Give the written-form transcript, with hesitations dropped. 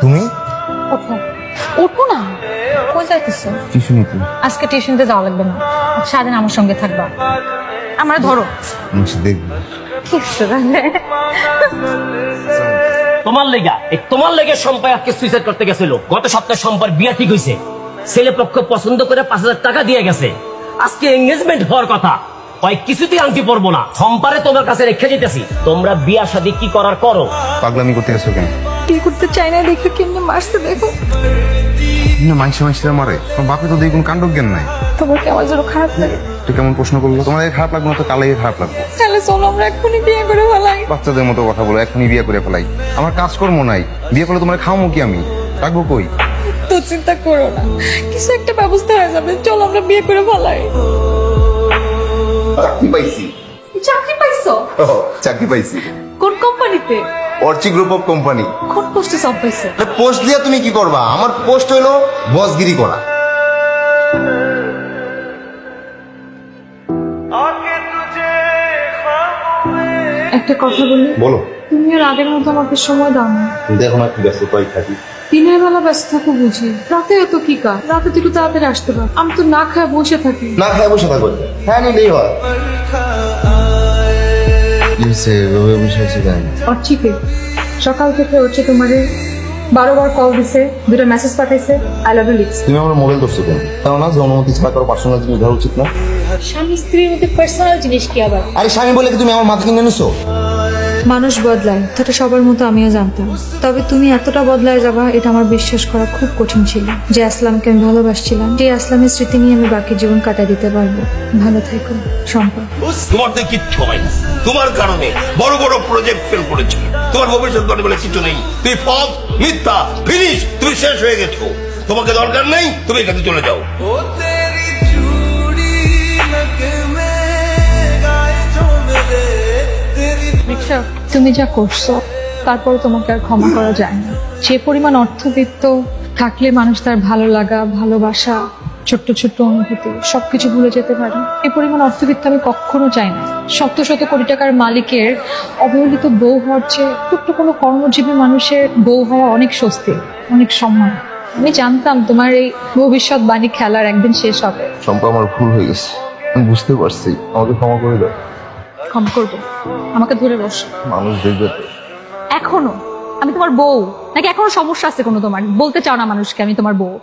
তুমি ওঠো ওঠো না, কই যাইতেছো? টিউশন নিতে। আজকে টিউশনিতে যাওয়া লাগবে না, সারাদিন আমার সঙ্গে থাকবা। আমরা ধরো দেখবো। কি হচ্ছে তাহলে? তোমার লেগে সম্পায় আজকে সুইসাইড করতে গেছিল। গত সপ্তাহে সম্পার বিয়া ঠিক হয়েছে, ছেলে পক্ষ পছন্দ করে 5,000 টাকা দিয়ে গেছে। আজকে এঙ্গেজমেন্ট হওয়ার কথা, কিছুতেই আংটি পরবো না, সম্পারে তোমার কাছে রেখে যেতেছি। তোমরা বিয়া শাদী কি করার করো। পাগলামি করতে গেছো কেন? কি করতে চাই না দেখো, কেমনে মারছে দেখো। মানুষেরা মারে, তোমার বাপে তো দেখুন কাণ্ড জ্ঞান নাই। তোমার কি আমার জন্য খারাপ লাগে? তুই কেমন প্রশ্ন করলো? তোমার খারাপ লাগবে না তো কালাই খারাপ লাগবে। তাহলে চলো আমরা এক্ষুনি বিয়ে করে ফেলাই। বাচ্চাদের মতো কথা বলো, এখনই বিয়ে করে ফেলাই। আমার কাজকর্ম নাই, বিয়ে করলে তোমার খাওয়ামো কি আমি? রাখবো কই? তো চিন্তা করো না, কিছু একটা ব্যবস্থা হয়ে যাবে। চলো আমরা বিয়ে করে ফেলাই। পাইছি, চাকরি পাইছো? চাকরি পাইছি। কোন কোম্পানিতে? Archi group of company. কোন পোস্টে জব পাইছো? পোস্ট দিয়ে তুমি কি করবা? আমার পোস্ট হলো বসগিরি করা। একটা কথা বলি, বলো। তুমি আর আগের মতো আমাকে সময় দাও না। দেখো না কি ব্যস্ত তাই থাকি। দিনের বেলা ব্যস্ত থাকো বুঝি, রাতে এত কি কাজ? রাতে তুই তাড়াতাড়ি আসতে পার, আমি তো না খায় বসে থাকি। না খায় বসে থাকো, হ্যাঁ নিলেই হয়। অর্চিকে সকাল থেকে হচ্ছে তোমারে 12 বার কল দিছে, 2টা মেসেজ পাঠাইছে, আই লাভ ইউ লিখছে। তুমি আমার মোবাইল ধরছো কেন? কেননা যে অনুমতি ছাড়া কারো পার্সোনাল জিনিস ধরা উচিত না। স্বামী স্ত্রীর মধ্যে পার্সোনাল জিনিস কি আবার? আরে স্বামী বলে কি তুমি আমার মাথা কিনে নিছো? মানুষ বদলায়, সেটা সবার মতো আমিও জানতাম। তবে তুমি এতটা বদলায় যাবা এটা আমার বিশ্বাস করা খুব কঠিন ছিল। যে আসলামকে আমি ভালোবাসছিলাম, যে আসলামের স্মৃতি নিয়ে আমি বাকি জীবন কাটাই দিতে পারবো। ভালো থেকো সম্পর্ক। তোমার তো কিচ্ছু হয় না, তোমার কারণে বড় বড় প্রজেক্ট ফেল করেছে। তোমার ভবিষ্যৎ বাণী বলে কিছু নেই, তুমি ফক মিথ্যা ফিনিশ, তুমি শেষ হয়ে গেছো। তোমাকে দরকার নেই, তুমি এখানে চলে যাও। তুমি যা করছো তারপর তোমাকে আর ক্ষমা করা যায় না। যে পরিমাণ অর্থবিত্ত থাকলে মানুষ তার ভালো লাগা, ভালোবাসা, ছোট্ট ছোট্ট অনুভূতি সবকিছু ভুলে যেতে পারে, এই পরিমাণ অর্থবিত্ত আমি কখনো চাই না। শত শত কোটি টাকার মালিকের অবহেলিত বউ হওয়ার চেয়ে ছোট্ট কোনো কর্মজীবী মানুষের বউ হওয়া অনেক স্বস্তি, অনেক সম্মান। আমি জানতাম তোমার এই ভবিষ্যৎ বাণী খেলার একদিন শেষ হবে। সম্পা, আমার ভুল হয়ে গেছে, আমি বুঝতে পারছি, আমাকে ক্ষমা করে দাও। ক্ষমা করবো? আমাকে ধরে বসো। মানুষ দেখবে তো। এখনো আমি তোমার বউ নাকি? এখনো সমস্যা আছে কোনো? তোমার বলতে চাও না মানুষকে আমি তোমার বউ?